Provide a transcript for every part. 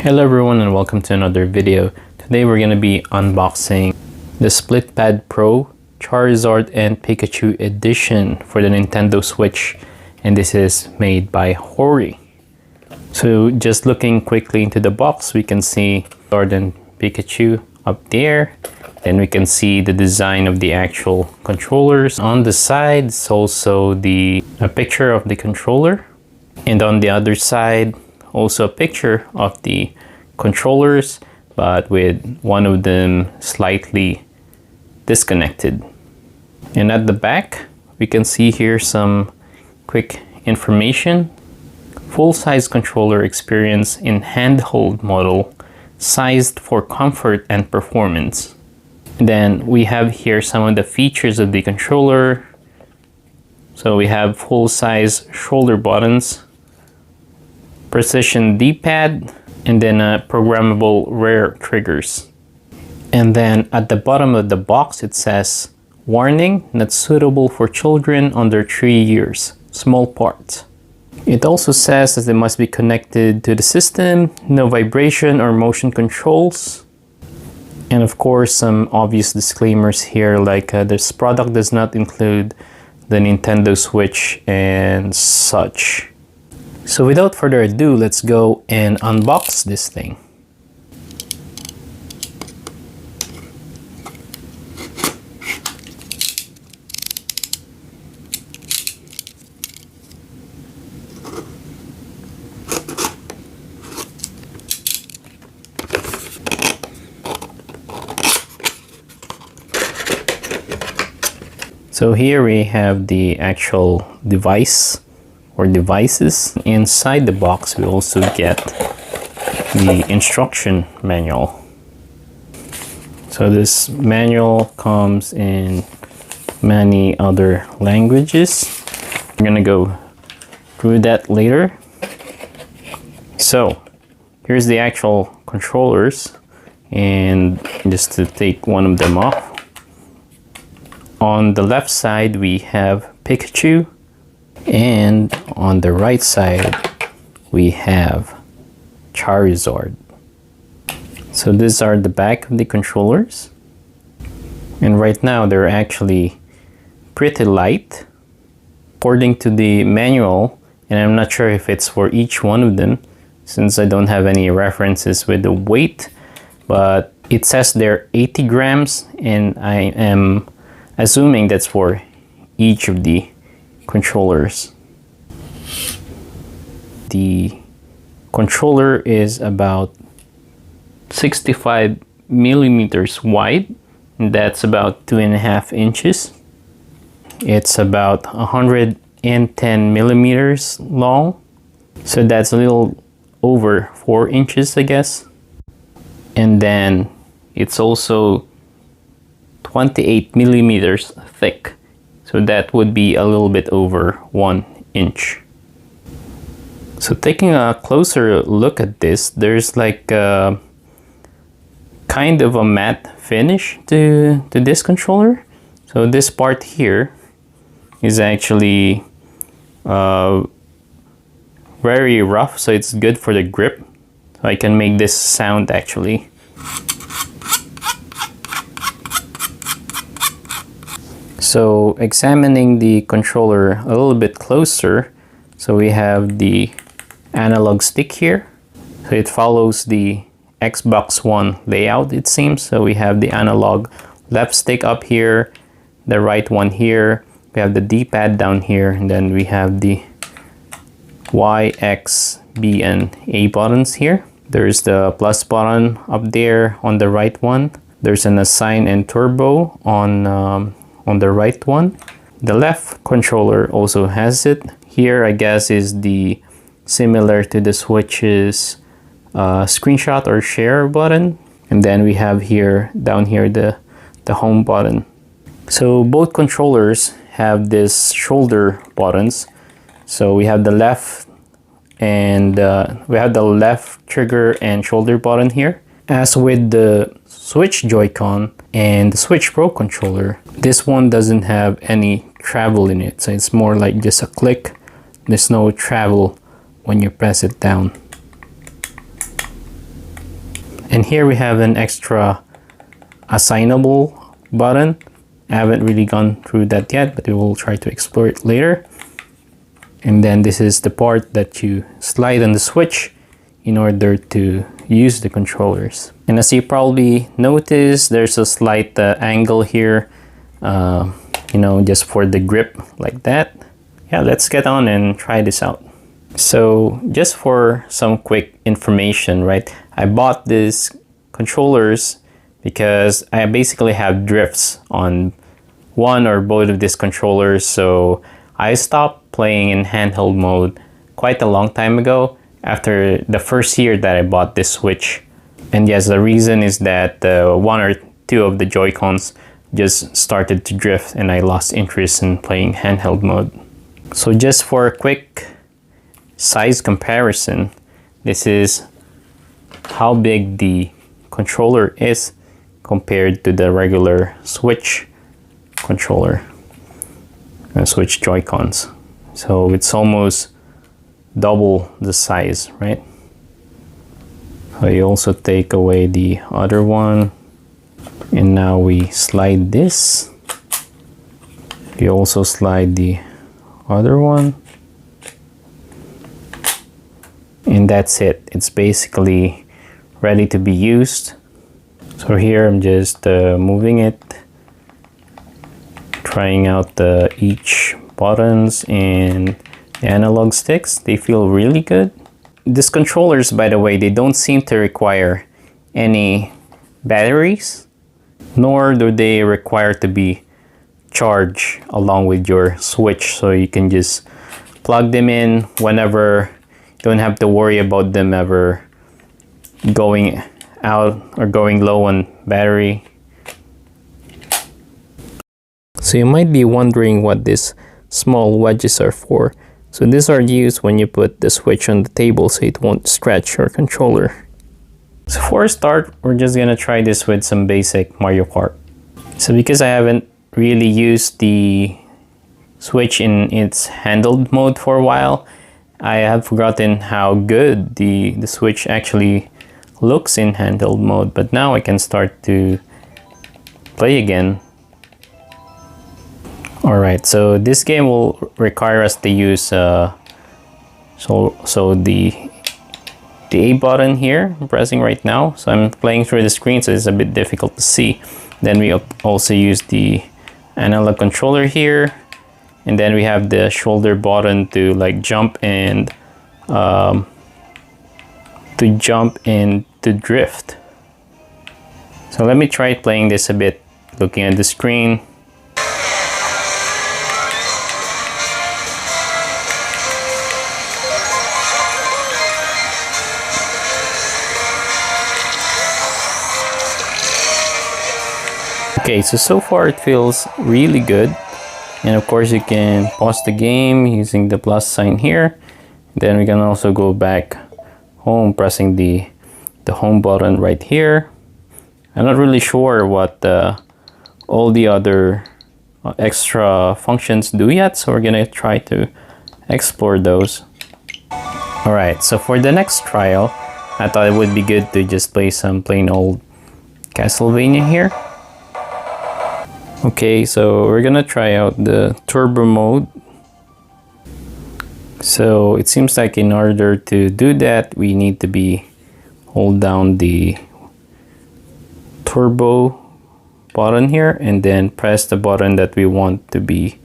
Hello everyone and welcome to another video. Today we're going to be unboxing the Split Pad Pro Charizard and Pikachu edition for the Nintendo Switch, and this is made by Hori. So just looking quickly into the box, we can see Charizard and Pikachu up there. Then we can see the design of the actual controllers. On the sides also a picture of the controller, and on the other side also a picture of the controllers, but with one of them slightly disconnected. And at the back we can see here some quick information. Full-size controller experience in handheld model, sized for comfort and performance. And then we have here some of the features of the controller. So we have full-size shoulder buttons, precision D-pad, and then programmable rear triggers. And then at the bottom of the box it says, warning, not suitable for children under 3 years, small parts. It also says that they must be connected to the system, no vibration or motion controls. And of course some obvious disclaimers here, like this product does not include the Nintendo Switch and such. So without further ado, let's go and unbox this thing. So here we have the actual device or devices. Inside the box we also get the instruction manual. So this manual comes in many other languages. I'm gonna go through that later. So here's the actual controllers, and just to take one of them off. On the left side we have Pikachu, and on the right side we have Charizard. So these are the back of the controllers, and right now they're actually pretty light according to the manual, and I'm not sure if it's for each one of them since I don't have any references with the weight, but it says they're 80 grams, and I am assuming that's for each of the controllers. The controller is about 65 millimeters wide, and that's about 2.5 inches. It's about 110 millimeters long, so that's a little over 4 inches, I guess. And then it's also 28 millimeters thick, so that would be a little bit over 1 inch. So taking a closer look at this, there's like a kind of a matte finish to this controller. So this part here is actually very rough, so it's good for the grip. So I can make this sound actually. So examining the controller a little bit closer, so we have the analog stick here. So it follows the Xbox One layout, it seems. So we have the analog left stick up here, the right one here, we have the D-pad down here, and then we have the Y, X, B, and A buttons here. There's the plus button up there on the right one. There's an assign and turbo on the right one. The left controller also has it. Here I guess is the similar to the Switch's screenshot or share button. And then we have here down here the home button. So both controllers have this shoulder buttons. So we have the left and we have the left trigger and shoulder button here. As with the Switch Joy-Con and the Switch Pro controller, this one doesn't have any travel in it, so it's more like just a click. There's no travel when you press it down. And here we have an extra assignable button. I haven't really gone through that yet, but we will try to explore it later. And then this is the part that you slide on the switch in order to use the controllers. And as you probably noticed, there's a slight angle here, you know, just for the grip like that. Yeah, let's get on and try this out. So just for some quick information, right? I bought these controllers because I basically have drifts on one or both of these controllers. So I stopped playing in handheld mode quite a long time ago after the first year that I bought this Switch. And yes, the reason is that one or two of the Joy-Cons just started to drift and I lost interest in playing handheld mode. So just for a quick size comparison, this is how big the controller is compared to the regular Switch controller and Switch Joy-Cons. So it's almost double the size, right? So you also take away the other one, and now we slide this. You also slide the other one, and that's it. It's basically ready to be used. So here I'm just moving it, trying out each buttons and the analog sticks. They feel really good. These controllers, by the way, they don't seem to require any batteries, nor do they require to be charged along with your Switch. So you can just plug them in whenever. You don't have to worry about them ever going out or going low on battery. So you might be wondering what these small wedges are for. So these are used when you put the Switch on the table so it won't scratch your controller. So for a start, we're just gonna try this with some basic Mario Kart. So because I haven't really used the Switch in its handled mode for a while, I have forgotten how good the Switch actually looks in handheld mode, but now I can start to play again. Alright, so this game will require us to use so the A button here I'm pressing right now. So I'm playing through the screen, so it's a bit difficult to see. Then we also use the analog controller here, and then we have the shoulder button to like jump and to drift. So let me try playing this a bit, looking at the screen. Okay, so far it feels really good. And of course you can pause the game using the plus sign here. Then we can also go back home pressing the home button right here. I'm not really sure what all the other extra functions do yet, so we're gonna try to explore those. Alright, so for the next trial, I thought it would be good to just play some plain old Castlevania here. Okay, so we're gonna try out the turbo mode. So it seems like in order to do that, we need to hold down the turbo button here and then press the button that we want to be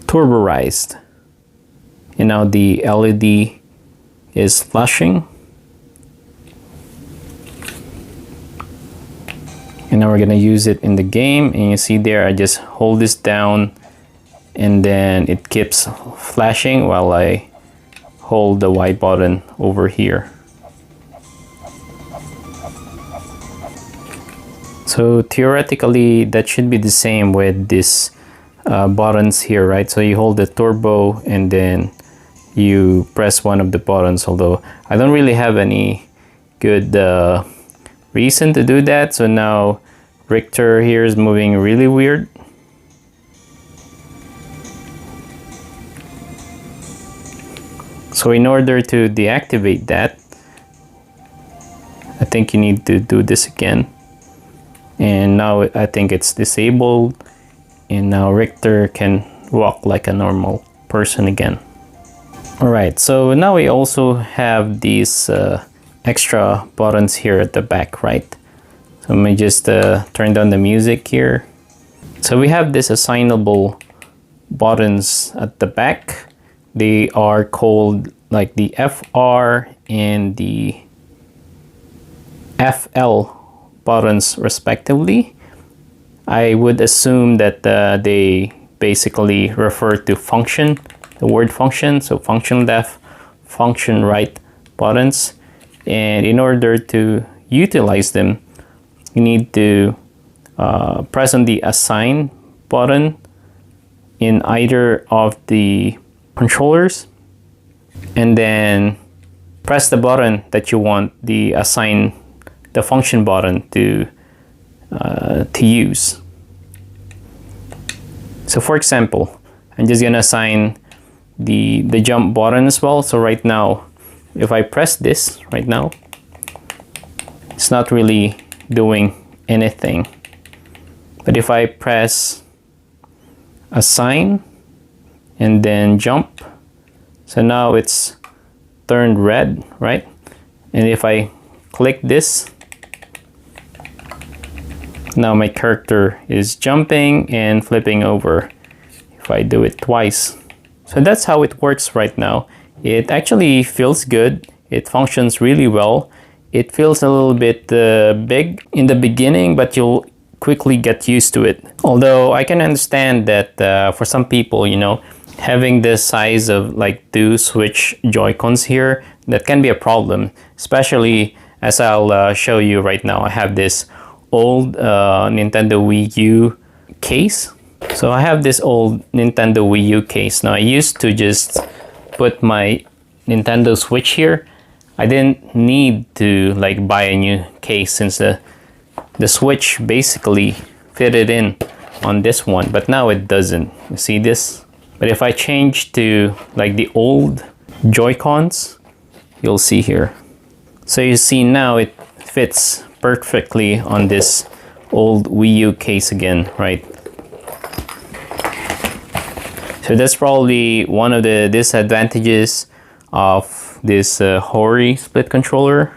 turboized. And now the LED is flashing. And now we're gonna use it in the game, and you see there I just hold this down and then it keeps flashing while I hold the Y button over here. So theoretically that should be the same with these buttons here, right? So you hold the turbo and then you press one of the buttons, although I don't really have any good reason to do that. So now Richter here is moving really weird. So in order to deactivate that, I think you need to do this again. And now I think it's disabled, and now Richter can walk like a normal person again. Alright, so now we also have these extra buttons here at the back, right? So let me just turn down the music here. So we have this assignable buttons at the back. They are called like the FR and the FL buttons respectively. I would assume that they basically refer to function, the word function, so function left, function right buttons. And in order to utilize them, you need to press on the assign button in either of the controllers, and then press the button that you want the assign, the function button to use. So for example, I'm just gonna assign the jump button as well. So right now, if I press this right now, it's not really doing anything. But if I press assign and then jump, so now it's turned red, right? And if I click this, now my character is jumping and flipping over if I do it twice. So that's how it works right now. It actually feels good. It functions really well. It feels a little bit big in the beginning, but you'll quickly get used to it. Although I can understand that for some people, you know, having the size of like 2 Switch Joy-Cons here, that can be a problem, especially as I'll show you right now. I have this old Nintendo Wii U case. So I have this old Nintendo Wii U case. Now I used to just put my Nintendo Switch here. I didn't need to like buy a new case since the Switch basically fitted in on this one, but now it doesn't. You see this? But if I change to like the old Joy-Cons, you'll see here. So you see now it fits perfectly on this old Wii U case again, right? So that's probably one of the disadvantages of this Hori split controller.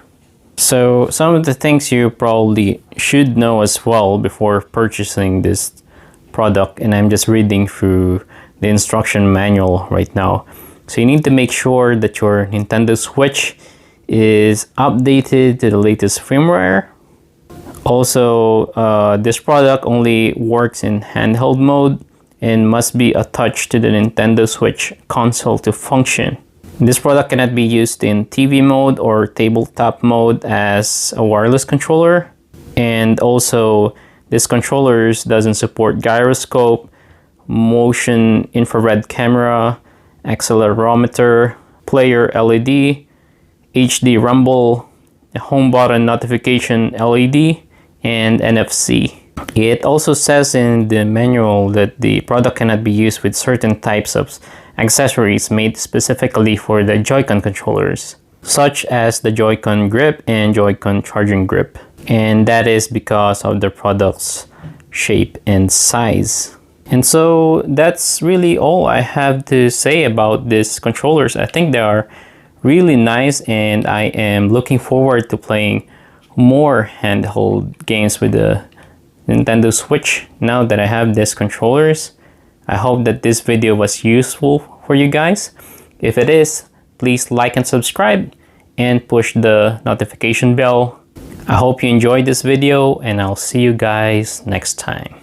So some of the things you probably should know as well before purchasing this product, and I'm just reading through the instruction manual right now. So you need to make sure that your Nintendo Switch is updated to the latest firmware. Also, this product only works in handheld mode and must be attached to the Nintendo Switch console to function. This product cannot be used in TV mode or tabletop mode as a wireless controller. And also, this controller doesn't support gyroscope, motion infrared camera, accelerometer, player LED, HD rumble, a home button notification LED, and NFC. It also says in the manual that the product cannot be used with certain types of accessories made specifically for the Joy-Con controllers, such as the Joy-Con grip and Joy-Con charging grip. And that is because of the product's shape and size. And so that's really all I have to say about these controllers. I think they are really nice, and I am looking forward to playing more handheld games with the Nintendo Switch now that I have these controllers. I hope that this video was useful for you guys. If it is, please like and subscribe and push the notification bell. I hope you enjoyed this video, and I'll see you guys next time.